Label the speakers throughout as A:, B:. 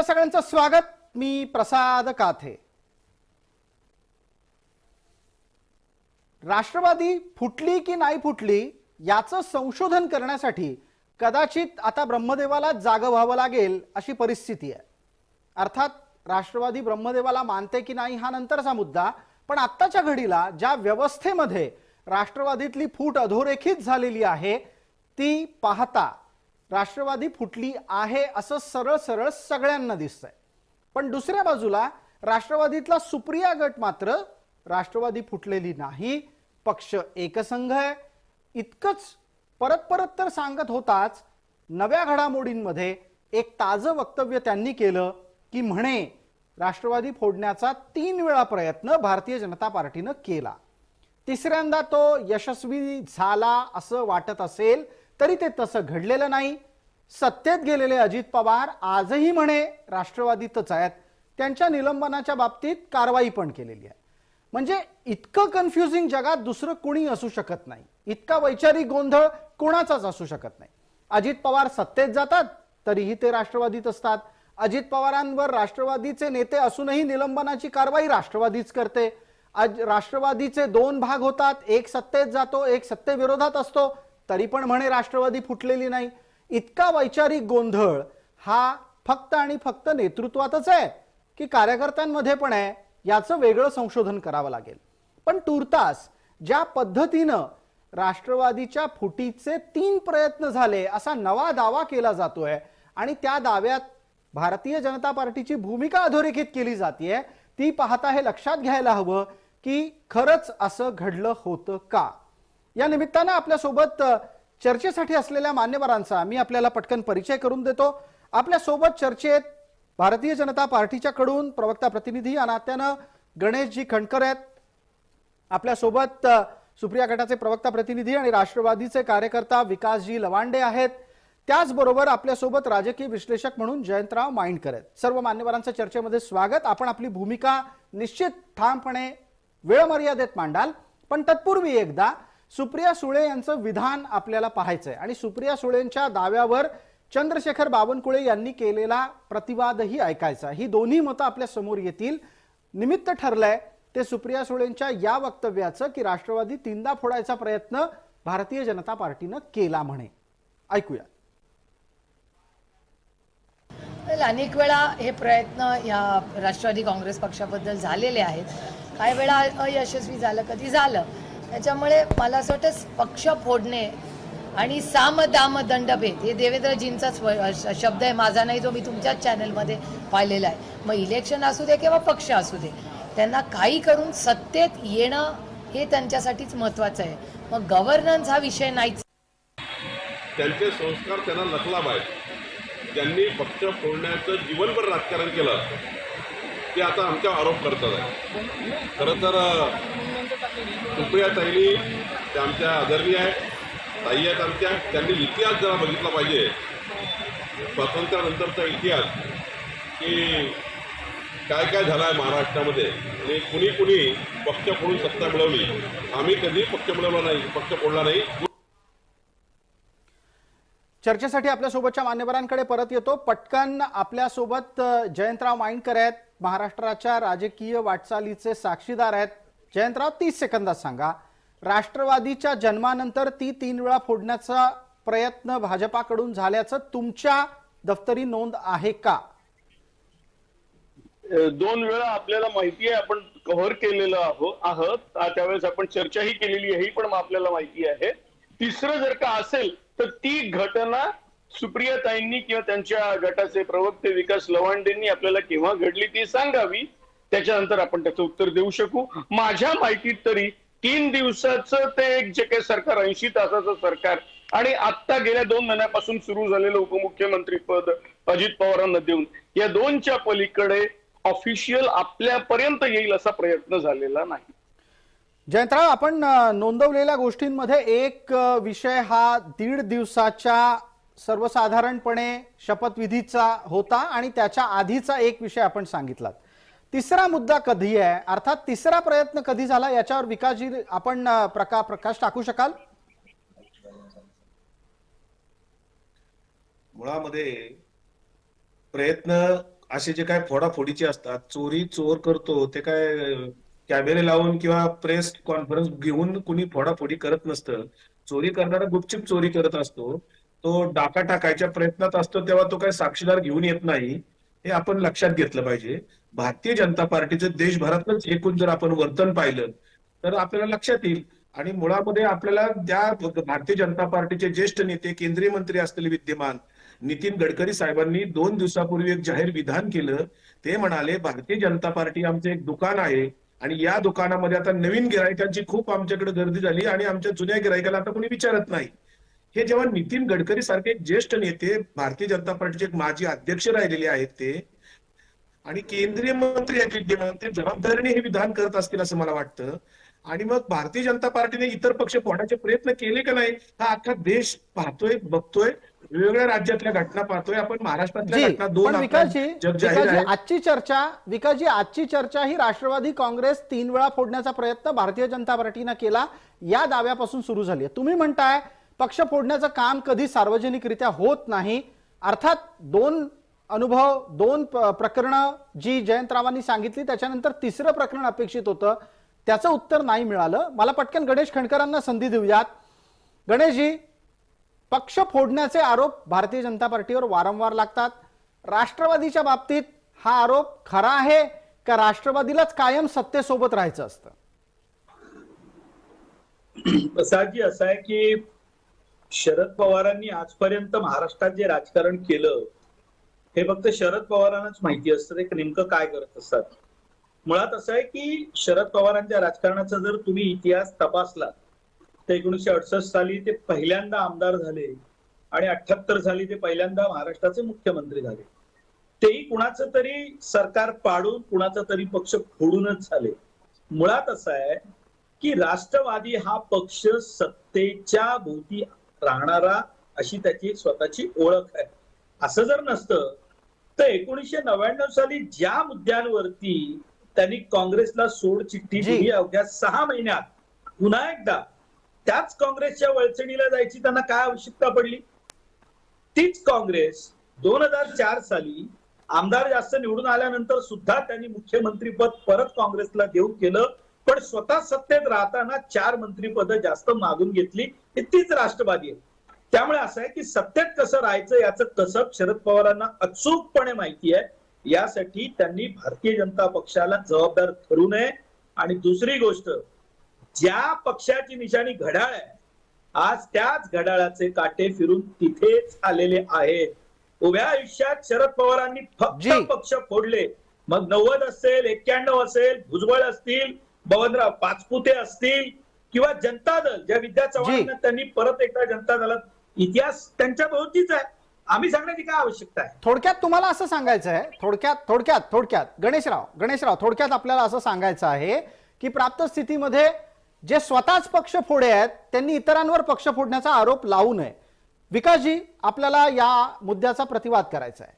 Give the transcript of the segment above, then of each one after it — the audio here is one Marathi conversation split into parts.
A: सगळ्यांचं स्वागत। मी प्रसाद काथे। राष्ट्रवादी फुटली की नाही फुटली याचं संशोधन करण्यासाठी कदाचित आता ब्रह्मदेवाला जागं व्हावं लागेल अशी परिस्थिती आहे। अर्थात राष्ट्रवादी ब्रह्मदेवाला मानते की नाही हा नंतरचा मुद्दा, पण आत्ताच्या घडीला ज्या व्यवस्थेमध्ये राष्ट्रवादीतली फूट अधोरेखित झालेली आहे ती पाहता राष्ट्रवादी फुटली आहे असं सरळ सरळ सगळ्यांना दिसतंय। पण दुसऱ्या बाजूला राष्ट्रवादीतला सुप्रिया गट मात्र राष्ट्रवादी फुटलेली नाही, पक्ष एकसंघ आहे इतकंच परत परत तर सांगत होताच नव्या घडामोडींमध्ये एक ताजं वक्तव्य त्यांनी केलं की म्हणे राष्ट्रवादी फोडण्याचा 3 वेळा प्रयत्न भारतीय जनता पार्टीनं केला, तिसऱ्यांदा तो यशस्वी झाला असं वाटत असेल तरी ते तसं घडलेलं नाही। सत्तेत गेलेले अजित पवार आजही म्हणे राष्ट्रवादीतच आहेत, त्यांच्या निलंबनाच्या बाबतीत कारवाई पण केलेली आहे। म्हणजे इतकं कन्फ्युजिंग जगात दुसरं कोणी असू शकत नाही, इतका वैचारिक गोंधळ कोणाचाच असू शकत नाही। अजित पवार सत्तेत जातात तरीही ते राष्ट्रवादीत असतात, अजित पवारांवर राष्ट्रवादीचे नेते असूनही निलंबनाची कारवाई राष्ट्रवादीच करते। आज राष्ट्रवादीचे 2 भाग होतात, एक सत्तेत जातो एक सत्तेविरोधात असतो, तरी पण म्हणे राष्ट्रवादी फुटलेली नाही। इतका वैचारिक गोंधळ हा फक्त आणि फक्त नेतृत्वातच आहे की कार्यकर्त्यांमध्ये पण आहे याचं वेगळं संशोधन करावं लागेल। पण तुर्तास ज्या पद्धतीनं राष्ट्रवादीच्या फुटीचे 3 प्रयत्न झाले असा नवा दावा केला जातोय आणि त्या दाव्यात भारतीय जनता पार्टीची भूमिका अधोरेखित केली जाते, ती पाहता हे लक्षात घ्यायला हवं की खरंच असं घडलं होतं का। या निमित्तानं आपल्या सोबत चर्चेसाठी असलेल्या मान्यवरांचा मी आपल्याला पटकन परिचय करून देतो। आपल्या सोबत चर्चेत भारतीय जनता पार्टीच्या कडून प्रवक्ता प्रतिनिधी या नात्यानं गणेशजी खंडकर आहेत, आपल्या सोबत सुप्रिया गटाचे प्रवक्ता प्रतिनिधी आणि राष्ट्रवादीचे कार्यकर्ता विकासजी लवांडे आहेत, त्याचबरोबर आपल्या सोबत राजकीय विश्लेषक म्हणून जयंतराव माइंडकर आहेत। सर्व मान्यवरांचं चर्चेमध्ये स्वागत। आपण आपली भूमिका निश्चित ठामपणे वेळ मर्यादेत मांडाल, पण तत्पूर्वी एकदा सुप्रिया सुळे यांचं विधान आपल्याला पाहायचंय आणि सुप्रिया सुळेंच्या दाव्यावर चंद्रशेखर बावनकुळे यांनी केलेला प्रतिवादही ऐकायचा। ही दोन्ही मतं आपल्या समोर येतील। निमित्त ठरलंय ते सुप्रिया सुळेंच्या या वक्तव्याचं की राष्ट्रवादी 3दा फोडायचा प्रयत्न भारतीय जनता पार्टीनं केला म्हणे। ऐकूया।
B: अनेक वेळा हे प्रयत्न या राष्ट्रवादी काँग्रेस पक्षाबद्दल झालेले आहेत, काही वेळा अयशस्वी झालं, कधी झालं। त्याच्यामुळे मला असं वाटतं पक्ष फोडणे आणि साम दाम दंडभेद हे देवेंद्रजींचाच शब्द आहे, माझा नाही, जो मी तुमच्याच चॅनलमध्ये पाहिलेला आहे। मग इलेक्शन असू दे किंवा पक्ष असू दे, त्यांना काही करून सत्तेत येणं हे त्यांच्यासाठीच महत्त्वाचं आहे। मग गव्हर्नन्स हा विषय नाहीच।
C: त्यांचे संस्कार त्यांना लखलाभ आहेत। ज्यांनी पक्ष फोडण्याचं जीवनभर राजकारण केलं ते आता आमच्या आरोप करतात आहे। खरं तर सुप्रिया ताईंनी त्या आमच्या आदरणीय आहेत, ताई आहेत आमच्या, त्यांनी इतिहास जरा बघितला पाहिजे, स्वातंत्र्यानंतरचा इतिहास की काय काय झालं आहे महाराष्ट्रामध्ये आणि कुणी कुणी पक्ष फोडून सत्ता मिळवली। आम्ही कधी पक्ष मिळवला नाही, पक्ष फोडला नाही।
A: चर्चेसाठी आपल्या सोबतच्या मान्यवरांकडे परत येतो। पटकन आपल्या सोबत जयंतराव माइंडकर आहेत, महाराष्ट्राच्या राजकीय वाटचालीचे साक्षीदार आहेत। जयंतराव, 30 सेकंदात सांगा, राष्ट्रवादीच्या जन्मानंतर ती 3 वेळा फोडण्याचा प्रयत्न भाजपाकडून झाल्याचं तुमच्या दफ्तरी नोंद आहे का?
D: 2 वेळा आपल्याला माहिती आहे, आपण कव्हर केलेलं आहोत, त्यावेळेस आपण चर्चाही केलेली आहे, पण आपल्याला माहिती आहे। तिसरं जर का असेल तर ती घटना सुप्रिया ताईंनी किंवा त्यांच्या गटाचे प्रवक्ते विकास लवांडेंनी आपल्याला केव्हा घडली ती सांगावी, त्याच्यानंतर आपण त्याचं उत्तर देऊ शकू। माझ्या माहितीत तरी 3 दिवसाचं ते एक जे काही सरकार 80 तासाचं सरकार आणि आता गेल्या 2 महिन्यापासून सुरू झालेलं उपमुख्यमंत्री पद अजित पवारांना देऊन या 2च्या पलीकडे ऑफिशियल आपल्यापर्यंत येईल असा प्रयत्न झालेला नाही।
A: जयंतराव, आपण नोंदवलेल्या गोष्टींमध्ये एक विषय हा 1.5 दिवसाच्या सर्वसाधारणपणे शपथविधीचा होता आणि त्याच्या आधीचा एक विषय आपण सांगितलात। तिसरा मुद्दा कधी आहे, अर्थात तिसरा प्रयत्न कधी झाला याच्यावर विकासजी आपण प्रकाश टाकू शकाल?
E: मुळामध्ये प्रयत्न असे जे काय फोडाफोडीचे असतात, चोरी चोर करतो ते काय कॅमेरे लावून किंवा प्रेस कॉन्फरन्स घेऊन कुणी फोडाफोडी करत नसतं. चोरी करणारा गुपचूप चोरी करत असतो. तो डाका टाकायच्या प्रयत्नात असतो तेव्हा तो काय साक्षीदार घेऊन येत नाही. हे आपण लक्षात घेतलं पाहिजे. भारतीय जनता पार्टीचं देशभरातच एकूण जर आपण वर्तन पाहिलं तर आपल्याला लक्षात येईल. आणि मुळामध्ये आपल्याला त्या भारतीय जनता पार्टीचे ज्येष्ठ नेते, केंद्रीय मंत्री असलेले विद्यमान नितीन गडकरी साहेबांनी 2 दिवसापूर्वी एक जाहीर विधान केलं. ते म्हणाले, भारतीय जनता पार्टी आमचं एक दुकान आहे आणि या दुकानामध्ये आता नवीन गिरायकांची खूप आमच्याकडे गर्दी झाली आणि आमच्या जुन्या गिरायकाला आता कोणी विचारत नाही. हे जेव्हा नितीन गडकरी सारखे एक ज्येष्ठ नेते, भारतीय जनता पार्टीचे एक माजी अध्यक्ष राहिलेले आहेत ते, आणि केंद्रीय मंत्री आहेत विद्यमान, ते जबाबदारीने हे विधान करत असतील असं मला वाटतं. आणि मग भारतीय जनता पार्टीने इतर पक्ष फोडण्याचे प्रयत्न केले का नाही हा अख्खा देश पाहतोय, बघतोय. वेगवेगळ्या राज्यातल्या घटना पाहतोय आपण. महाराष्ट्रातल्या
A: जी
E: घटना 2
A: पण विकासजी
E: जग जाहीर आहे.
A: आजची चर्चा ही राष्ट्रवादी काँग्रेस 3 वेळा फोडण्याचा प्रयत्न भारतीय जनता पार्टीनं केला या दाव्यापासून सुरू झाली आहे. तुम्ही म्हणताय पक्ष फोडण्याचं काम कधी सार्वजनिकरित्या होत नाही. अर्थात 2 अनुभव, 2 प्रकरणं जी जयंतरावांनी सांगितली, त्याच्यानंतर 3रं प्रकरण अपेक्षित होतं, त्याचं उत्तर नाही मिळालं. मला पटकन गणेश खंडकरांना संधी देऊयात. गणेशजी, पक्ष फोडण्याचे आरोप भारतीय जनता पार्टीवर वारंवार लागतात. राष्ट्रवादीच्या बाबतीत हा आरोप खरा आहे का राष्ट्रवादीलाच कायम सत्तेसोबत राहायचं असतं?
F: प्रसादजी, असं आहे की शरद पवारांनी आजपर्यंत महाराष्ट्रात जे राजकारण केलं हे फक्त शरद पवारांनाच माहिती असतं ते नेमकं काय करत असतात. मुळात असं आहे की शरद पवारांच्या राजकारणाचा जर तुम्ही इतिहास तपासला तर 1968 साली ते पहिल्यांदा आमदार झाले आणि 78 साली ते पहिल्यांदा महाराष्ट्राचे मुख्यमंत्री झाले. तेही कुणाचं तरी सरकार पाडून, कुणाचा तरी पक्ष फोडूनच झाले. मुळात असं आहे की राष्ट्रवादी हा पक्ष सत्तेच्या भोवती राहणारा अशी त्याची स्वतःची ओळख आहे. असं जर नसतं तर 1999 साली ज्या मुद्द्यांवरती त्यांनी काँग्रेसला सोड चिठ्ठी दिली, अवघ्या 6 महिन्यात पुन्हा एकदा त्याच काँग्रेसच्या वळचणीला जायची त्यांना काय आवश्यकता पडली? तीच काँग्रेस 2004 साली आमदार जास्त निवडून आल्यानंतर सुद्धा त्यांनी मुख्यमंत्रीपद परत काँग्रेसला देऊ केलं, पण स्वतः सत्तेत राहताना 4 मंत्रीपद जास्त मागून घेतली. ही तीच राष्ट्रवादी आहे. त्यामुळे असं आहे की सत्तेत कसं राहायचं याचं कसब शरद पवारांना अचूकपणे माहिती आहे. यासाठी त्यांनी भारतीय जनता पक्षाला जबाबदार ठरू नये. आणि दुसरी गोष्ट, ज्या पक्षाची निशाणी घड्याळ आहे आज त्याच घड्याळाचे काटे फिरून तिथेच आलेले आहेत. उभ्या आयुष्यात शरद पवारांनी फक्त पक्ष फोडले, मग 90 असेल, 91 असेल, भुजबळ असतील, बबनराव पाचपुते असतील किंवा जनता दल, ज्या विद्या चव्हाणांना त्यांनी परत एकदा जनता दलात, इतिहास त्यांच्या भोवतीच आहे. आम्ही सांगण्याची काय आवश्यकता आहे?
A: थोडक्यात तुम्हाला असं सांगायचं आहे, थोडक्यात गणेशराव थोडक्यात आपल्याला असं सांगायचं आहे की प्राप्त स्थितीमध्ये जे स्वतःच पक्ष फोडे आहेत त्यांनी इतरांवर पक्ष फोडण्याचा आरोप लावू नये. विकासजी, आपल्याला या मुद्द्याचा प्रतिवाद करायचा आहे.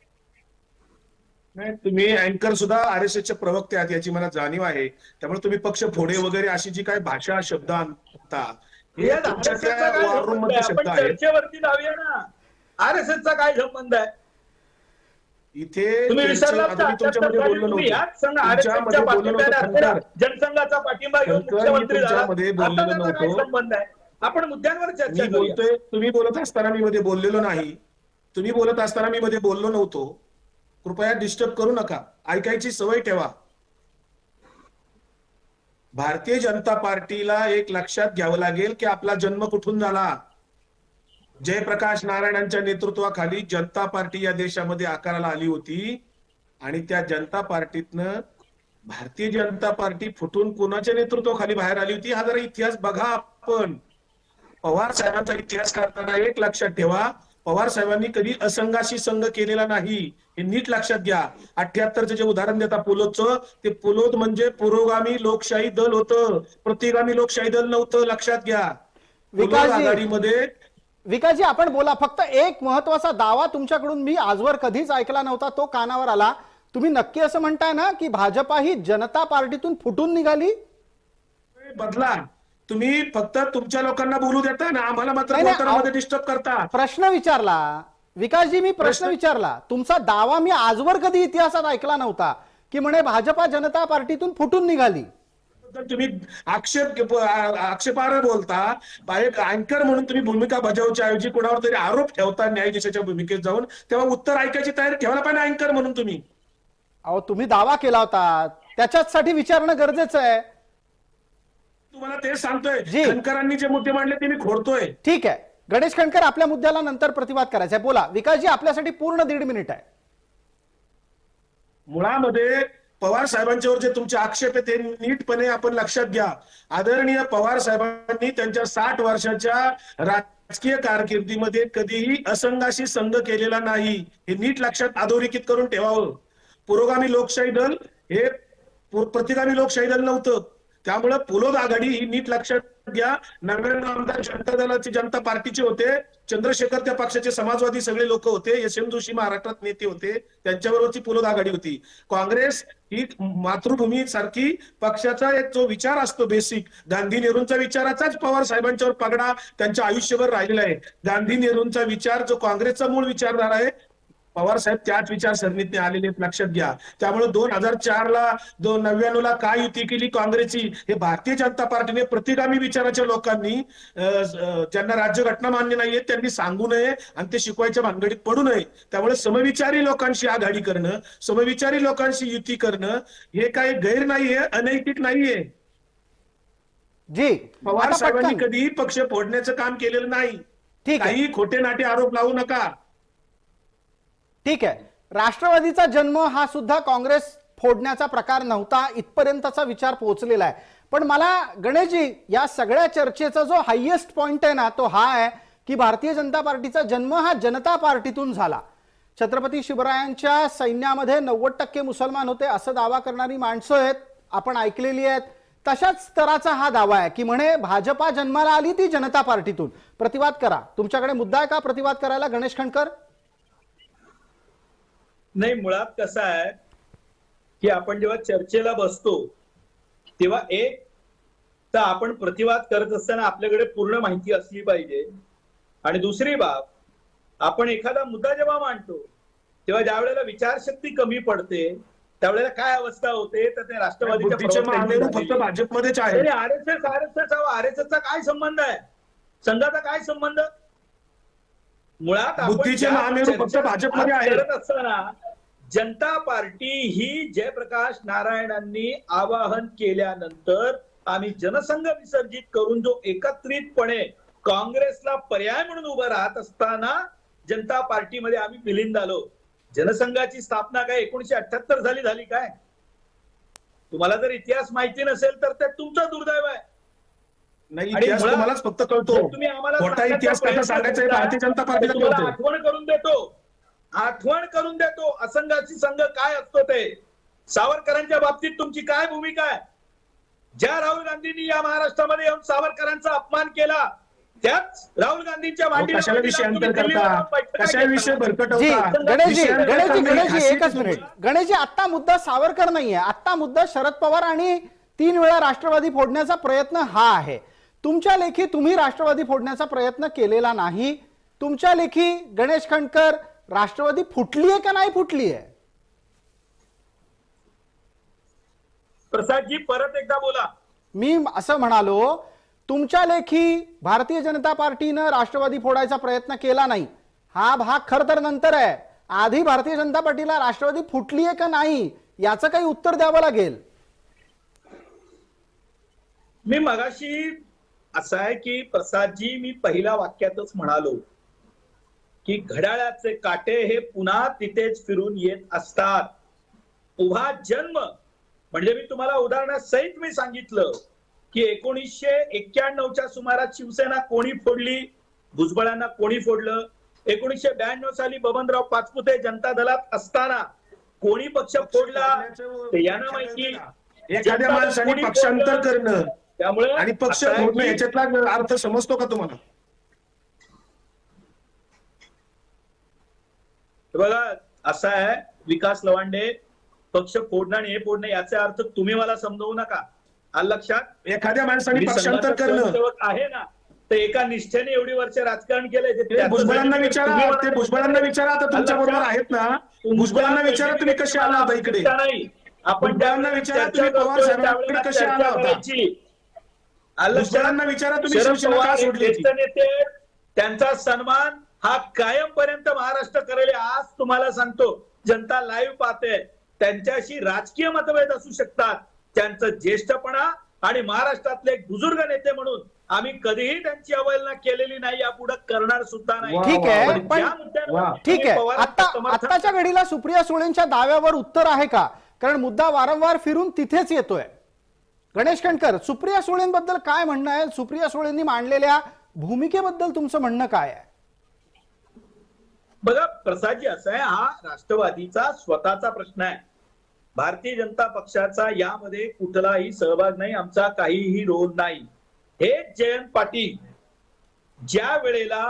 E: नाही, तुम्ही अँकर सुद्धा आरएसएसचे प्रवक्ते आहात याची मला जाणीव आहे. त्यामुळे तुम्ही पक्ष फोडे वगैरे अशी जी काय भाषा शब्द आणता हे तुमच्या त्या वॉर रूम मधले शब्द आहेत.
F: चर्चेवरती लावूया ना. आरएसएसचा काय संबंध आहे?
E: इथे
F: तुम्ही विसरलात का?
E: तुमच्यामध्ये बोललो
F: तुम्ही
E: नव्हतो.
F: याच संघ आरएसएसच्या पाठिंब्याने जनसंघाचा पाठिंबा घेऊन मुख्यमंत्री झाला.
E: तुमच्यामध्ये बोललेलो
F: आता त्याचा काय
E: नव्हतो.
F: संबंध आहे? आपण मुद्द्यांवर चर्चा
E: मी
F: करूया.
E: बोलतोय, तुम्ही बोलत असताना मी मध्ये बोललेलो नाही. तुम्ही बोलत असताना मी मध्ये बोललो नव्हतो. कृपया डिस्टर्ब करू नका. ऐकायची सवय ठेवा. भारतीय जनता पार्टीला एक लक्षात घ्यावं लागेल की आपला जन्म कुठून झाला. जयप्रकाश नारायणांच्या नेतृत्वाखाली जनता पार्टी या देशामध्ये आकाराला आली होती आणि त्या जनता पार्टीतनं भारतीय जनता पार्टी फुटून कोणाच्या नेतृत्वाखाली बाहेर आली होती हा जरा इतिहास बघा. आपण पवार साहेबांचा इतिहास करताना एक लक्षात ठेवा, पवार साहेबांनी कधी असंघाशी संघ केलेला नाही, हे नीट लक्षात घ्या. 78चं जे उदाहरण देता पुलोदचं, ते पुलोद म्हणजे पुरोगामी लोकशाही दल होतं, प्रतिगामी लोकशाही दल नव्हतं, लक्षात घ्या. आघाडीमध्ये
A: विकासजी आपण बोला. फक्त एक महत्वाचा दावा तुमच्याकडून मी आजवर कधीच ऐकला नव्हता, तो कानावर आला. तुम्ही नक्की असं म्हणताय ना की भाजपा ही जनता पार्टीतून फुटून निघाली?
E: बदला, तुम्ही फक्त तुमच्या लोकांना बोलू देता ना, आम्हाला मात्र बोलताना डिस्टर्ब करता.
A: प्रश्न विचारला विकासजी, मी प्रश्न विचारला, तुमचा दावा मी आजवर कधी इतिहासात ऐकला नव्हता की म्हणे भाजपा जनता पार्टीतून फुटून निघाली.
E: तर तुम्ही आक्षेपार्ह बोलता. एक अँकर म्हणून तुम्ही भूमिका बजावच्या ऐवजी कोणावर तरी आरोप ठेवता न्यायाधीशाच्या भूमिकेत जाऊन, तेव्हा उत्तर ऐकायची तयारी ठेवायला पाहिजे अँकर म्हणून तुम्ही.
A: अहो, तुम्ही दावा केला होता, त्याच्यासाठी विचारणं गरजेचं आहे.
E: तुम्हाला तेच सांगतोय,
A: जी.
E: खनकरांनी जे मुद्दे मांडले ते मी खोडतोय.
A: ठीक आहे, गणेश खणकर, आपल्या मुद्द्याला नंतर प्रतिवाद करायचा आहे. बोला विकासजी, आपल्यासाठी पूर्ण 1.5 मिनिट आहे.
E: मुळामध्ये पवार साहेबांच्यावर जे तुमचे आक्षेप आहे ते नीटपणे आपण लक्षात घ्या. आदरणीय पवार साहेबांनी त्यांच्या 60 वर्षाच्या राजकीय कारकिर्दीमध्ये कधीही असंघाशी संघ केलेला नाही, हे नीट लक्षात अधोरेखित करून ठेवावं. पुरोगामी लोकशाही दल हे प्रतिगामी लोकशाही दल नव्हतं. त्यामुळे पुलोद आघाडी ही नीट लक्षात घ्या. 99 आमदार जनता दलाचे, जनता पार्टीचे होते. चंद्रशेखर त्या पक्षाचे समाजवादी सगळे लोक होते. एस एम जोशी महाराष्ट्रात नेते होते, त्यांच्याबरोबरची पुलोद आघाडी होती. काँग्रेस ही मातृभूमी सारखी पक्षाचा एक जो विचार असतो बेसिक, गांधी नेहरूंचा विचाराचाच पवार साहेबांच्यावर पगडा त्यांच्या आयुष्यभर राहिलेला आहे. गांधी नेहरूंचा विचार जो काँग्रेसचा मूळ विचारधारा आहे, पवार साहेब त्याच विचारसरणीतने आलेले लक्षात घ्या. त्यामुळे 2004ला 99ला काय युती केली काँग्रेसची, हे भारतीय जनता पार्टीने प्रतिगामी विचाराच्या लोकांनी, ज्यांना राज्यघटना मान्य नाहीये, त्यांनी सांगू नये आणि ते शिकवायच्या भानगडीत पडू नये. त्यामुळे समविचारी लोकांशी आघाडी करणं, समविचारी लोकांशी युती करणं हे काही गैर नाहीये, अनैतिक नाहीये.
A: जी,
E: पवार
A: आता
E: साहेबांनी
A: पटकन.
E: कधीही पक्ष फोडण्याचं काम केलेलं नाही.
A: ठीक आहे,
E: काही खोटे नाटे आरोप लावू नका.
A: ठीक आहे. राष्ट्रवादीचा जन्म हा सुद्धा काँग्रेस फोडण्याचा प्रकार नव्हता, इथपर्यंतचा विचार पोहोचलेला आहे. पण मला गणेशजी, या सगळ्या चर्चेचा जो हायएस्ट पॉइंट आहे ना, तो हा आहे की भारतीय जनता पार्टीचा जन्म हा जनता पार्टीतून झाला. छत्रपती शिवरायांच्या सैन्यामध्ये 90% मुसलमान होते असं दावा करणारी माणसं आहेत, आपण ऐकलेली आहेत. तशाच स्तराचा हा दावा आहे की म्हणे भाजपा जन्माला आली ती जनता पार्टीतून. प्रतिवाद करा. तुमच्याकडे मुद्दा आहे का प्रतिवाद करायला, गणेश खणकर?
F: नाही, मुळात कसं आहे की आपण जेव्हा चर्चेला बसतो तेव्हा एक तर आपण प्रतिवाद करत असताना आपल्याकडे पूर्ण माहिती असली पाहिजे, आणि दुसरी बाब, आपण एखादा मुद्दा जेव्हा मांडतो तेव्हा ज्या वेळेला विचारशक्ती कमी पडते त्यावेळेला काय अवस्था होते, तर ते राष्ट्रवादीच्या
E: बुद्धीचे महामेरू फक्त
F: प्रवक्त्यांनी
E: भाजपमध्येच आहे.
F: आरएसएसचा काय संबंध आहे, संघाचा काय संबंध? मुळात आपण
E: बुद्धीचे
F: ज्या
E: महामेरू फक्त
F: चर्चा
E: भाजपमध्ये
F: आज
E: आहे.
F: करत असताना जनता पार्टी ही जयप्रकाश नारायणांनी आवाहन केल्यानंतर आम्ही जनसंघ विसर्जित करून जो एकत्रितपणे काँग्रेसला पर्याय म्हणून उभं राहत असताना जनता पार्टीमध्ये आम्ही विलीन झालो. जनसंघाची स्थापना काय 1978 झाली काय? तुम्हाला जर इतिहास माहिती नसेल तर ते तुमचं दुर्दैव आहे.
E: नाही,
F: आणि
E: इतिहास
F: मुळात
E: तुम्हालाच फक्त कळतो.
F: जर तुम्ही आम्हाला
E: खोटा
F: सांगायचा
E: इतिहास कसा
F: प्रयत्न
E: सांगायचा हे
F: करता,
E: भारतीय जनता पार्टीला
F: तर तुम्हाला
E: कळतं.
F: आठवण करून देतो असंघाची संघ काय असतो ते. सावरकरांच्या बाबतीत तुमची काय भूमिका आहे? ज्या राहुल गांधींनी या महाराष्ट्रामध्ये येऊन सावरकरांचा अपमान केला, त्याच राहुल गांधींच्या मांडीला
E: कशाला विषय अंतर करता, कशा विषय
A: जी,
E: भरकटवता?
A: गणेशजी,
E: विषय अंतर
A: गणेशजी,
E: करणे
A: गणेशजी,
E: खासियत
A: एकच मिनिट. गणेशजी, आत्ता मुद्दा सावरकर नाहीये, आत्ता मुद्दा शरद पवार आणि 3 वेळा राष्ट्रवादी फोडण्याचा प्रयत्न हा आहे. तुमच्या लेखी तुम्ही राष्ट्रवादी फोडण्याचा प्रयत्न केलेला नाही. तुमच्या लेखी गणेश खणकर, राष्ट्रवादी फुटलीये का नाही फुटलीये?
F: प्रसादजी परत एकदा बोला.
A: मी असं म्हणालो, तुमच्या लेखी भारतीय जनता पार्टीनं राष्ट्रवादी फोडायचा प्रयत्न केला नाही. हा भाग खर तर नंतर आहे. आधी भारतीय जनता पार्टीला राष्ट्रवादी फुटलीये का नाही याचं काही उत्तर द्यावं लागेल.
F: मी मगाशी असं आहे की प्रसादजी, मी पहिल्या वाक्यातच म्हणालो की घड्याळाचे काटे हे पुन्हा तिथेच फिरून येत असतात. उभा जन्म म्हणजे मी तुम्हाला उदाहरणासहित मी सांगितलं की 1991च्या सुमारास शिवसेना कोणी फोडली, भुजबळांना कोणी फोडलं. 1992 साली बबनराव पाचपुते जनता दलात असताना कोणी पक्ष फोडला ते यांना माहिती.
E: एखाद्या माणसाने पक्षांतर करणं
F: त्यामुळे
E: आणि पक्ष फोडणं याच्यातला अर्थ समजतो का तुम्हाला?
F: बघा, असं आहे विकास लवांडे, पक्ष फोडणं आणि हे फोडणं याचा अर्थ तुम्ही मला समजवू नका. आलं लक्षात?
E: एखाद्या माणसाने
F: मी
E: पक्षांतर
F: संघाचा
E: करणं
F: स्वयंसेवक आहे ना, तर एका निष्ठेने एवढी वर्ष राजकारण केलंय ते
E: ते
F: त्याचं
E: भुजबळांना
F: certificate
E: विचारा,
F: तुम्ही
E: ते भुजबळांना विचारा, आता तुमच्या बरोबर आहेत ना, भुजबळांना विचारा तुम्ही कसे आला होता इकडे.
F: नाही आपण
E: भुजबळांना
F: ज्यावेळेला
E: विचारा
F: चर्चा
E: तुम्ही पवार
F: करतोय
E: साहेबांकडे
F: त्यावेळेला
E: कसे आला
F: चर्चा
E: होता.
F: करायची. आलं
E: भुजबळांना
F: लक्षात?
E: विचारा तुम्ही
F: शरद
E: शिवसेना
F: पवार
E: का
F: हे
E: सोडली
F: ज्येष्ठ
E: होती.
F: नेते, त्यांचा सन्मान हा कायमपर्यंत महाराष्ट्र करेल. आज तुम्हाला सांगतो, जनता लाईव्ह पाहते, त्यांच्याशी राजकीय मतभेद असू शकतात, त्यांचं ज्येष्ठपणा आणि महाराष्ट्रातले एक बुजुर्ग नेते म्हणून आम्ही कधीही त्यांची अवहेलना केलेली नाही, यापुढे करणार सुद्धा नाही.
E: वा,
A: ठीक आहे,
E: वा,
A: पण
F: ज्या मुद्द्यांवर
E: वा.
A: ठीक
F: तुम्ही
A: आहे,
F: पवारांचं समर्थन
A: आत्ताच्या घडीला सुप्रिया सुळेंच्या दाव्यावर उत्तर आहे का? कारण मुद्दा वारंवार फिरून तिथेच येतोय. गणेश कणकर, सुप्रिया सुळेंबद्दल काय म्हणणं आहे? सुप्रिया सुळेंनी मांडलेल्या भूमिकेबद्दल तुमचं म्हणणं काय आहे?
F: बघा प्रसादजी, असं आहे, हा राष्ट्रवादीचा स्वतःचा प्रश्न आहे. भारतीय जनता पक्षाचा यामध्ये कुठलाही सहभाग नाही, आमचा काहीही रोल नाही. हे जयंत पाटील ज्या वेळेला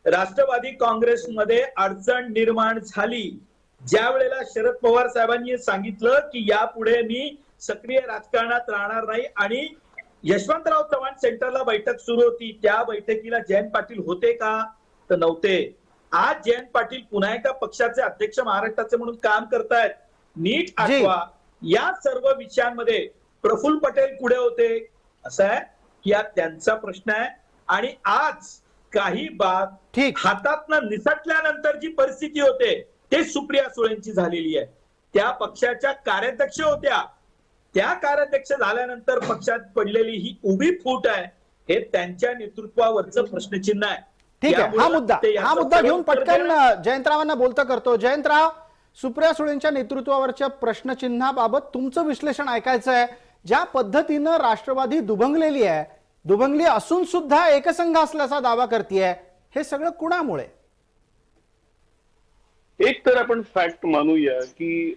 F: राष्ट्रवादी काँग्रेसमध्ये अडचण निर्माण झाली, ज्या वेळेला शरद पवार साहेबांनी सांगितलं की यापुढे मी सक्रिय राजकारणात राहणार नाही, आणि यशवंतराव चव्हाण सेंटरला बैठक सुरू होती, त्या बैठकीला जयंत पाटील होते का? तर नव्हते. आज जयंत पाटील पुन्हा एका पक्षाचे अध्यक्ष महाराष्ट्राचे म्हणून काम करतायत. नीट आठवा, या सर्व विषयांमध्ये प्रफुल्ल पटेल पुढे होते. असं आहे की हा त्यांचा प्रश्न आहे, आणि आज काही बाब
A: ठीक.
F: हातातनं निसटल्यानंतर जी परिस्थिती होते ते सुप्रिया सुळेंची झालेली आहे. त्या पक्षाच्या कार्याध्यक्ष होत्या, त्या कार्याध्यक्ष झाल्यानंतर पक्षात पडलेली ही उभी फूट आहे, हे त्यांच्या नेतृत्वावरचं प्रश्नचिन्ह आहे.
A: ठीक आहे,
F: त्यामुळे ते
A: हा
F: याचं
A: मुद्दा घेऊन
F: उत्तर
A: पटकन
F: देणं-
A: जयंतरावांना बोलतं करतो. जयंतराव, सुप्रिया सुळेंच्या नेतृत्वावरच्या प्रश्नचिन्हाबाबत तुमचं विश्लेषण ऐकायचं आहे. ज्या पद्धतीनं राष्ट्रवादी दुभंगलेली आहे, दुभंगली असून सुद्धा एकसंघ असल्याचा दावा करतेय, हे सगळं कुणामुळे?
D: एक तर आपण फॅक्ट मानूया की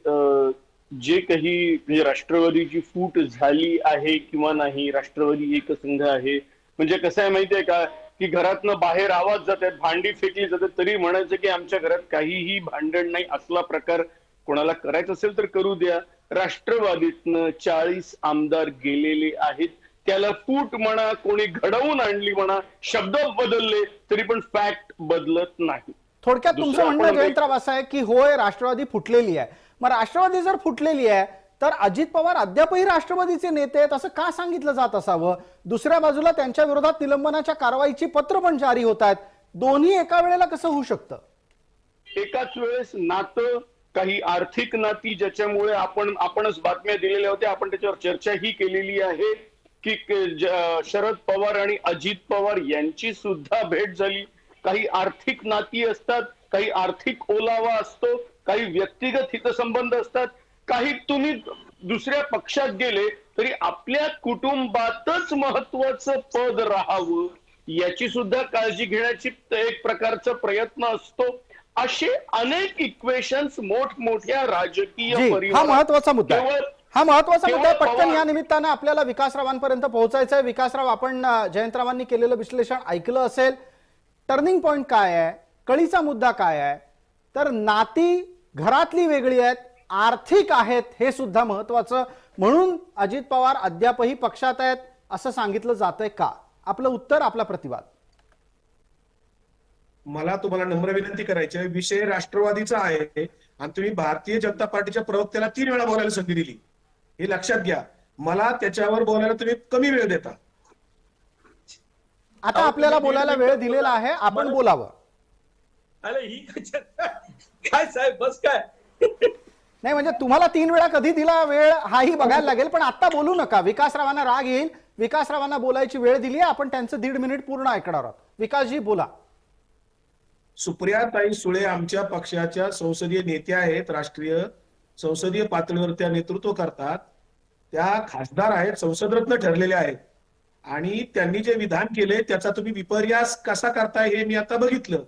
D: जे काही म्हणजे राष्ट्रवादीची फूट झाली आहे किंवा नाही, राष्ट्रवादी एकसंघ आहे, म्हणजे कसं आहे माहितीये का, की घरातनं बाहेर आवाज जात आहेत, भांडी फेकली जातात, तरी म्हणायचं की आमच्या घरात काहीही भांडण नाही. असला प्रकार कोणाला करायचा असेल तर करू द्या. राष्ट्रवादीतनं 40 आमदार गेलेले आहेत, त्याला फूट म्हणा, कोणी घडवून आणली म्हणा, शब्द बदलले तरी पण फॅक्ट बदलत नाही.
A: थोडक्यात तुमचं
D: दुसरं
A: म्हणणं
D: आपण
A: जयंतराव असं आहे की होय, राष्ट्रवादी फुटलेली आहे. मग राष्ट्रवादी जर फुटलेली आहे तर अजित पवार अद्यापही राष्ट्रवादीचे नेते आहेत असं का सांगितलं जात असावं? दुसऱ्या बाजूला त्यांच्या विरोधात निलंबनाच्या कारवाईची पत्र पण जारी होत आहेत. दोन्ही एका वेळेला कसं होऊ शकतं?
D: एकाच वेळेस नातं, काही आर्थिक नाती ज्याच्यामुळे आपणच बातम्या दिलेल्या होत्या, आपण त्याच्यावर चर्चाही केलेली आहे की शरद पवार आणि अजित पवार यांची सुद्धा भेट झाली. काही आर्थिक नाती असतात, काही आर्थिक ओलावा असतो, काही व्यक्तिगत हितसंबंध असतात, काही तुम्ही दुसऱ्या पक्षात गेले तरी आपल्या कुटुंबातच महत्वाचं पद राहावं याची सुद्धा काळजी घेण्याची एक प्रकारचा प्रयत्न असतो. असे अनेक इक्वेशन्स मोठमोठ्या राजकीय
A: हा महत्वाचा मुद्दा आहे. हा महत्वाचा
D: केवळ
A: मुद्दा आहे. पटकन
D: पवार-
A: या निमित्तानं आपल्याला विकासरावांपर्यंत पोहोचायचं आहे. विकासराव, आपण जयंतरावांनी केलेलं विश्लेषण ऐकलं असेल. टर्निंग पॉइंट काय आहे? कळीचा मुद्दा काय आहे? तर नाती घरातली वेगळी आहेत, आर्थिक आहेत, हे सुद्धा महत्वाचं. म्हणून अजित पवार अद्यापही पक्षात आहेत असं सांगितलं जातंय का? आपलं उत्तर, आपला प्रतिवाद.
E: मला तुम्हाला नम्र विनंती करायची आहे, विषय राष्ट्रवादीचा आहे आणि तुम्ही भारतीय जनता पार्टीच्या प्रवक्त्याला 3 वेळा बोलायला संधी दिली, हे लक्षात घ्या. मला त्याच्यावर बोलायला तुम्ही कमी वेळ देता.
A: आता आपल्याला बोलायला वेळ दिलेला आहे, आपण बोलावं.
F: अरे ही काय साहेब, बस काय
A: नाही म्हणजे तुम्हाला 3 वेळा कधी दिला वेळ हाही बघायला लागेल, पण आता बोलू नका. विकासरावांना राग येईल. विकासरावांना बोलायची वेळ दिली आहे, आपण त्यांचं 1.5 मिनिट पूर्ण ऐकणार आहोत. विकासजी बोला.
E: सुप्रियाताई सुळे आमच्या पक्षाच्या संसदीय नेत्या आहेत, राष्ट्रीय संसदीय पातळीवर त्या नेतृत्व करतात, त्या खासदार आहेत, संसदरत्न ठरलेल्या आहेत, आणि त्यांनी जे विधान केले त्याचा तुम्ही विपर्यास कसा करताय हे मी आता बघितलं.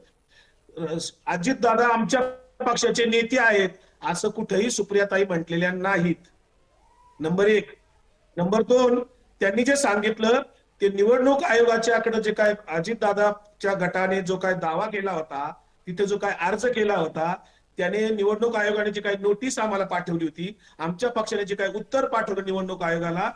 E: अजित दादा आमच्या पक्षाचे नेते आहेत असं कुठेही सुप्रियाताई म्हटलेल्या नाहीत. नंबर 1. नंबर 2, त्यांनी जे सांगितलं ते निवडणूक आयोगाच्याकडे जे काय अजितदादाच्या गटाने जो काय दावा केला होता, तिथे जो काय अर्ज केला होता, त्याने निवडणूक आयोगाने जी काही नोटीस आम्हाला पाठवली होती, आमच्या पक्षाने जे काही उत्तर पाठवलं निवडणूक आयोगाला,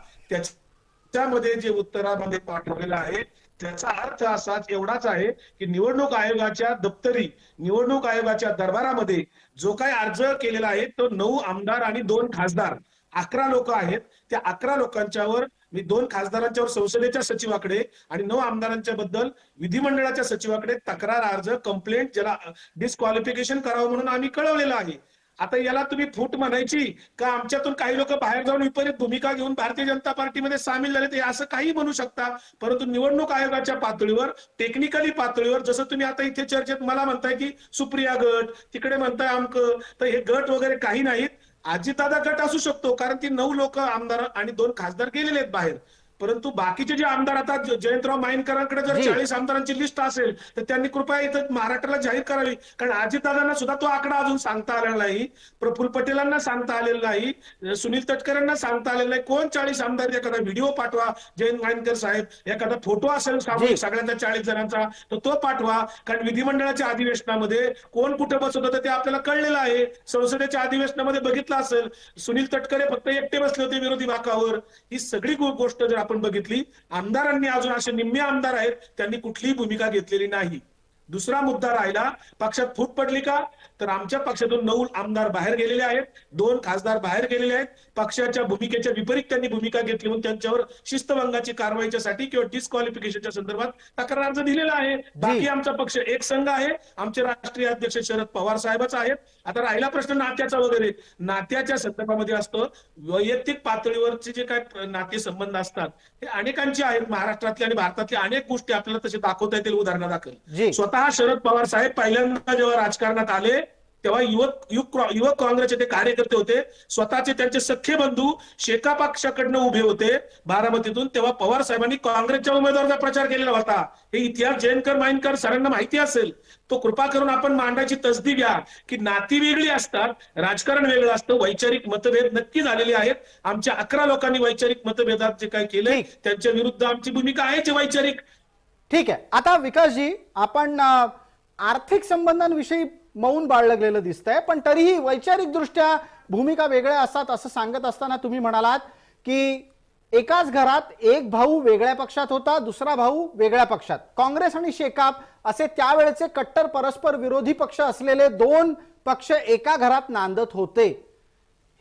E: त्यामध्ये जे उत्तरामध्ये पाठवलेलं आहे त्याचा अर्थ असाच एवढाच आहे की निवडणूक आयोगाच्या दप्तरी, निवडणूक आयोगाच्या दरबारामध्ये जो काही अर्ज केलेला आहे तो 9 आमदार आणि 2 खासदार 11 लोक आहेत. त्या 11 लोकांच्यावर मी 2 खासदारांच्यावर संसदेच्या सचिवाकडे आणि 9 आमदारांच्या बद्दल विधिमंडळाच्या सचिवाकडे तक्रार अर्ज, कंप्लेंट, ज्याला डिस्क्वालिफिकेशन करावं म्हणून आम्ही कळवलेलं आहे. आता याला तुम्ही फूट म्हणायची का आमच्यातून काही लोक बाहेर जाऊन विपरीत भूमिका घेऊन भारतीय जनता पार्टीमध्ये सामील झाले, ते असं काही म्हणू शकता. परंतु निवडणूक आयोगाच्या पातळीवर, टेक्निकली पातळीवर, जसं तुम्ही आता इथे चर्चेत मला म्हणताय की सुप्रिया गट, तिकडे म्हणताय आमकं, तर हे गट वगैरे काही नाहीत. अजितदादा गट असू शकतो कारण ती 9 लोक आमदार आणि 2 खासदार गेलेले आहेत बाहेर. परंतु बाकीचे जे आमदार, आता जयंतराव माईनकरांकडे जर 40 आमदारांची लिस्ट असेल तर त्यांनी कृपया इथं महाराष्ट्राला जाहीर करावी. कारण अजितदादांना सुद्धा तो आकडा अजून सांगता आलेला नाही, प्रफुल्ल पटेलांना सांगता आलेला नाही, सुनील तटकरेंना सांगता आलेलं नाही. कोण 40 आमदार, एखादा व्हिडिओ पाठवा जयंत माईनकर साहेब, एखादा फोटो असेल सामूहिक सगळ्यांचा 40 जणांचा तर तो पाठवा. कारण विधिमंडळाच्या अधिवेशनामध्ये कोण कुठे बसत होतं ते आपल्याला कळलेलं आहे. संसदेच्या अधिवेशनामध्ये बघितलं असेल, सुनील तटकरे फक्त एकटे बसले होते विरोधी बाकावर. ही सगळी गोष्ट जर आपण बघितली, आमदारांनी अजून असे निम्मे आमदार आहेत त्यांनी कुठलीही भूमिका घेतलेली नाही. दुसरा मुद्दा राहिला, पक्षात फूट पडली का, तर आमच्या पक्षातून 9 आमदार बाहेर गेलेले आहेत, 2 खासदार बाहेर गेलेले आहेत. पक्षाच्या भूमिकेच्या विपरीत त्यांनी भूमिका घेतली म्हणून त्यांच्यावर शिस्तभंगाची कारवाईच्यासाठी किंवा डिस्क्वालिफिकेशनच्या संदर्भात तक्रार अर्ज दिलेला आहे. बाकी आमचा पक्ष एक संघ आहे. आमचे राष्ट्रीय अध्यक्ष शरद पवार साहेबच आहेत. आता राहिला प्रश्न नात्याचा वगैरे, नात्याच्या संदर्भामध्ये असतो, वैयक्तिक पातळीवरचे जे काय नाते संबंध असतात हे अनेकांचे आहेत. महाराष्ट्रातले आणि भारतातले अनेक गोष्टी आपल्याला तसे दाखवता येतील उदाहरणादाखल. स्वतः शरद पवार साहेब पहिल्यांदा जेव्हा राजकारणात आले तेव्हा युवक काँग्रेसचे ते कार्यकर्ते होते, स्वतःचे त्यांचे सख्खे बंधू शेका पक्षाकडनं उभे होते बारामतीतून. तेव्हा पवार साहेबांनी काँग्रेसच्या उमेदवाराचा प्रचार केलेला होता. हे इतिहास जयंकर माईनकर सरांना माहिती असेल. तो कृपा करून आपण मांडायची तसदी घ्या की नाती वेगळी असतात, राजकारण वेगळं असतं, वैचारिक मतभेद नक्की झालेले आहेत. आमच्या 11 लोकांनी वैचारिक मतभेदात जे काय केलंय त्यांच्या विरुद्ध आमची भूमिका आहे जे वैचारिक.
A: ठीक आहे. आता विकासजी, आपण आर्थिक संबंधांविषयी मौन बाळगलेलं दिसतंय, पण तरीही वैचारिक दृष्ट्या भूमिका वेगळ्या असतात असं सांगत असताना तुम्ही म्हणालात की एकाच घरात एक भाऊ वेगळ्या पक्षात होता, दुसरा भाऊ वेगळ्या पक्षात. काँग्रेस आणि शेकाप असे त्यावेळेचे कट्टर परस्पर विरोधी पक्ष असलेले 2 पक्ष एका घरात नांदत होते.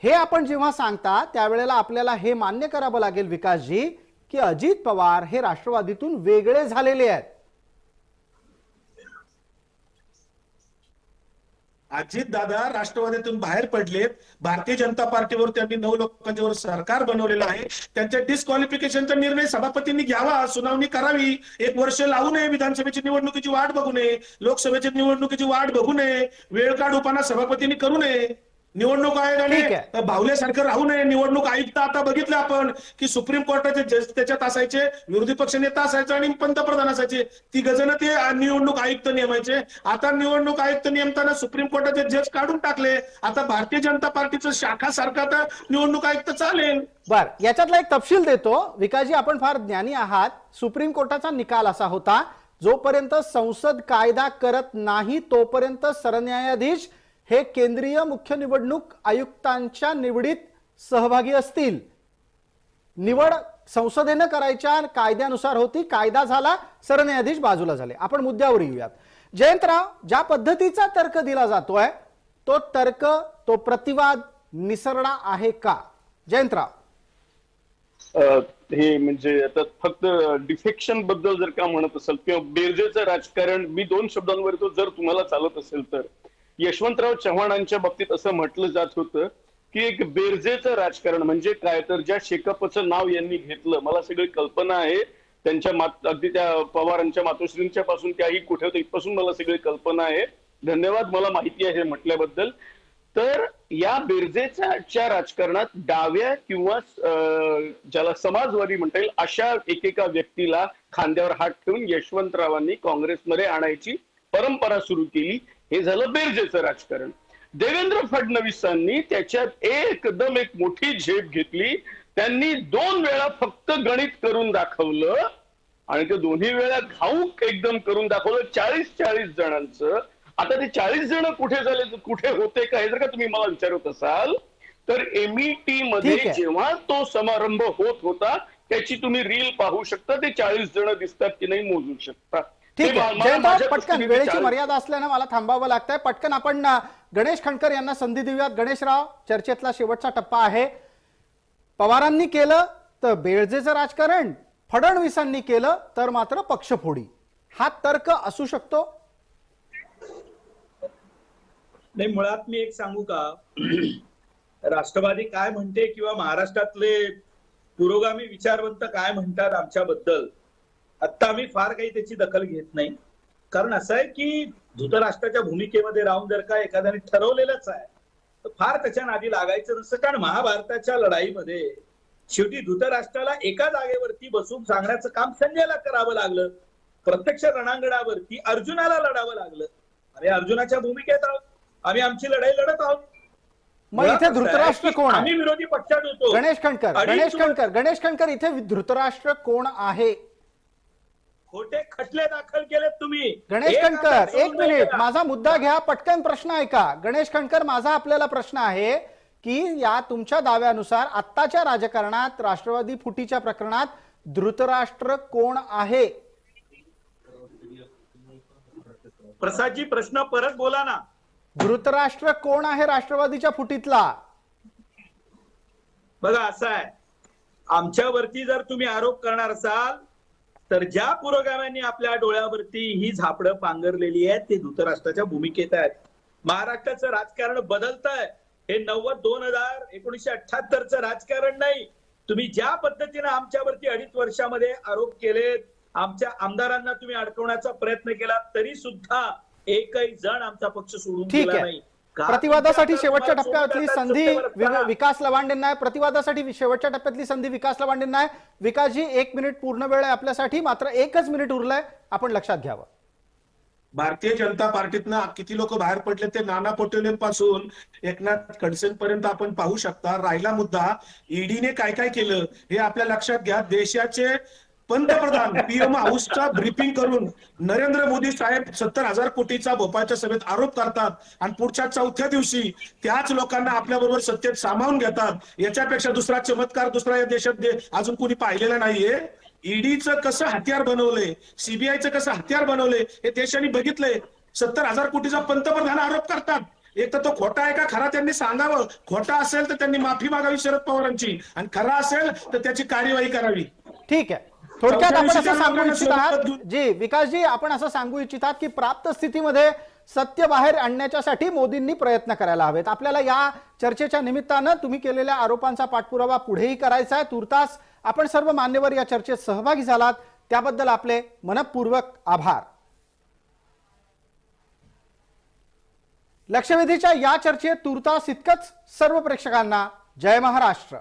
A: हे आपण जेव्हा सांगता त्यावेळेला आपल्याला हे मान्य करावं लागेल विकासजी की अजित पवार हे राष्ट्रवादीतून वेगळे झालेले आहेत.
E: अजित दादा राष्ट्रवादीतून बाहेर पडलेत. भारतीय जनता पार्टीवर त्यांनी 9 लोकांच्यावर सरकार बनवलेलं आहे. त्यांच्या डिस्क्वालिफिकेशनचा निर्णय सभापतींनी घ्यावा, सुनावणी करावी. 1 वर्ष लावू नये, विधानसभेची निवडणुकीची वाट बघू नये, लोकसभेची निवडणुकीची वाट बघू नये, वेळ काढूपणा सभापतींनी करू नये. निवडणूक आयोगाने भावल्यासारखं राहू नये. निवडणूक आयुक्त आता बघितलं आपण की सुप्रीम कोर्टाचे जज त्याच्यात असायचे, विरोधी पक्ष नेता असायचा आणि पंतप्रधान असायचे. 3 जण ते निवडणूक आयुक्त नेमायचे. आता निवडणूक आयुक्त नेमताना सुप्रीम कोर्टाचे जज काढून टाकले. आता भारतीय जनता पार्टीचं शाखा सारखा तर निवडणूक आयुक्त चालेल.
A: बर, याच्यातला एक तपशील देतो विकासजी, आपण फार ज्ञानी आहात. सुप्रीम कोर्टाचा निकाल असा होता, जोपर्यंत संसद कायदा करत नाही तोपर्यंत सरन्यायाधीश हे केंद्रीय मुख्य निवडणूक आयुक्तांच्या निवडीत सहभागी असतील. निवड संसदेनं करायच्या कायद्यानुसार होती, कायदा झाला, सरन्यायाधीश बाजूला झाले. आपण मुद्द्यावर येऊयात. जयंतराव, ज्या पद्धतीचा तर्क दिला जातोय तो तर्क, तो प्रतिवाद निसरडा आहे का? जयंतराव,
D: हे म्हणजे आता फक्त डिफेक्शन बद्दल जर का म्हणत असेल किंवा बेरजेचं राजकारण, मी 2 शब्दांवर तो जर तुम्हाला चालत असेल तर यशवंतराव चव्हाणांच्या बाबतीत असं म्हटलं जात होतं की एक बेरजेचं राजकारण म्हणजे काय, तर ज्या शेकापचं नाव यांनी घेतलं, मला सगळी कल्पना आहे. त्यांच्या अगदी त्या पवारांच्या मातोश्रींच्या पासून त्याही कुठे होतं इथपासून मला सगळी कल्पना आहे. धन्यवाद मला माहिती आहे म्हटल्याबद्दल. तर या बेरजेच्या राजकारणात डाव्या किंवा ज्याला समाजवादी म्हणता येईल अशा एकेका व्यक्तीला खांद्यावर हात ठेवून यशवंतरावांनी काँग्रेसमध्ये आणायची परंपरा सुरू केली. हे झालं बेरजेचं राजकारण. देवेंद्र फडणवीसांनी त्याच्यात एकदम एक मोठी झेप घेतली. त्यांनी 2 वेळा फक्त गणित करून दाखवलं आणि ते दोन्ही वेळा घाऊक एकदम करून दाखवलं 40 जणांचं. आता ते 40 जण कुठे झाले, कुठे होते का, हे जर का तुम्ही मला विचारत असाल तर MET मध्ये जेव्हा तो समारंभ होत होता त्याची तुम्ही रील पाहू शकता. ते 40 जण दिसतात की नाही मोजू शकता.
A: ठीक
D: ते
A: आहे
D: मला-
A: जयंतराव,
D: माझ्या
A: पटकन
D: दृष्टीने
A: वेळेची
D: 40
A: मर्यादा असल्यानं मला थांबावं लागतंय. पटकन आपण गणेश खंडकर यांना संधी देऊयात. गणेशराव, चर्चेतला शेवटचा टप्पा आहे. पवारांनी केलं तर बेळजेचं राजकारण, फडणवीसांनी केलं तर मात्र पक्षफोडी, हा तर्क असू शकतो?
F: नाही, मुळात मी एक सांगू का, राष्ट्रवादी काय म्हणते किंवा महाराष्ट्रातले पुरोगामी विचारवंत काय म्हणतात आमच्याबद्दल, आता आम्ही फार काही त्याची दखल घेत नाही. कारण असं आहे की धृतराष्ट्राच्या भूमिकेमध्ये राहून जर का एखाद्याने ठरवलेलंच आहे तर फार त्याच्या नादी लागायचं नसतं. कारण महाभारताच्या लढाईमध्ये शेवटी धृतराष्ट्राला एका जागेवरती बसून सांगण्याचं काम संजयला करावं लागलं. प्रत्यक्ष रणांगणावरती अर्जुनाला लढावं लागलं. आम्ही अर्जुनाच्या भूमिकेत आहोत, आम्ही आमची लढाई लढत आहोत.
A: मग इथे धृतराष्ट्र कोण
F: आम्ही
A: आहे?
F: विरोधी पक्षात होतो.
A: गणेश खंडकर, इथे धृतराष्ट्र कोण आहे?
F: खोटे खटले दाखल केलेत तुम्ही.
A: गणेश
F: एक
A: खंडकर,
F: आता सोडून
A: एक मिनिट,
F: नाही
A: माझा मुद्दा घ्या, पटकन प्रश्न ऐका. गणेश खंडकर, माझा आपल्याला प्रश्न आहे की या तुमच्या दाव्यानुसार आत्ताच्या राजकारणात, राष्ट्रवादी फुटीच्या प्रकरणात धृतराष्ट्र कोण आहे?
F: प्रसादजी, प्रश्न परत बोला ना.
A: धृतराष्ट्र कोण आहे राष्ट्रवादीच्या फुटीतला?
F: बघा, असं आहे, आमच्यावरती जर तुम्ही आरोप करणार असाल तर ज्या पुरोगाम्यांनी आपल्या डोळ्यावरती ही झापडं पांघरलेली आहेत ते धृतराष्ट्राच्या भूमिकेत आहेत. महाराष्ट्राचं राजकारण बदलतंय. हे 90, 2000, 1978चं राजकारण नाही. तुम्ही ज्या पद्धतीने आमच्यावरती 2.5 वर्षामध्ये आरोप केलेत, आमच्या आमदारांना तुम्ही अडकवण्याचा प्रयत्न केला, तरी सुद्धा एकही जण आमचा पक्ष सोडून
A: ठीक
F: गेला
A: आहे.
F: नाही.
A: प्रतिवादासाठी शेवटच्या टप्प्यातली संधी
F: सत्तेवर
A: विकास लवांडेंना आहे. प्रतिवादासाठी शेवटच्या टप्प्यातली संधी विकास लवांडेंना आहे. विकासजी, 1 मिनिट पूर्ण वेळ आहे आपल्यासाठी, मात्र 1च मिनिट उरलंय, आपण लक्षात घ्यावं.
E: भारतीय जनता पार्टीतनं किती लोक बाहेर पडले ते नाना पटोलेंपासून एकनाथ खडसेंपर्यंत आपण पाहू शकता. राहिला मुद्दा ईडीने काय काय केलं हे आपल्या लक्षात घ्या. देशाचे पंतप्रधान पीएम हाऊसचा ब्रीफिंग करून नरेंद्र मोदी साहेब 70,000 कोटीचा भोपाळच्या सभेत आरोप करतात आणि पुढच्या 4थ्या दिवशी त्याच लोकांना आपल्या बरोबर सत्तेत सामावून घेतात. याच्यापेक्षा दुसरा चमत्कार दुसरा या देशात अजून कोणी पाहिलेला नाहीये. ईडीचं कसं हत्यार बनवलंय, सीबीआयचं कसं हत्यार बनवलंय हे देशाने बघितलंय. 70,000 कोटीचा पंतप्रधान आरोप करतात. एक तर तो खोटा आहे का खरा त्यांनी सांगावं. खोटा असेल तर त्यांनी माफी मागावी शरद पवारांची, आणि खरा असेल तर त्याची कार्यवाही करावी.
A: ठीक आहे, थोडक्यात आपण असं सांगू इच्छित आहात
E: सोबत
A: जी विकासजी, आपण असं सांगू इच्छितात की प्राप्त स्थितीमध्ये सत्य बाहेर आणण्यासाठी मोदींनी प्रयत्न करायला हवेत. आपल्याला या चर्चेच्या निमित्तानं तुम्ही केलेल्या आरोपांचा पाठपुरावा पुढेही करायचा आहे. तुर्तास आपण सर्व मान्यवर या चर्चेत सहभागी झालात, त्याबद्दल आपले मनपूर्वक आभार. लक्षवेधीच्या या चर्चेत तुर्तास इतकंच. सर्व प्रेक्षकांना जय महाराष्ट्र.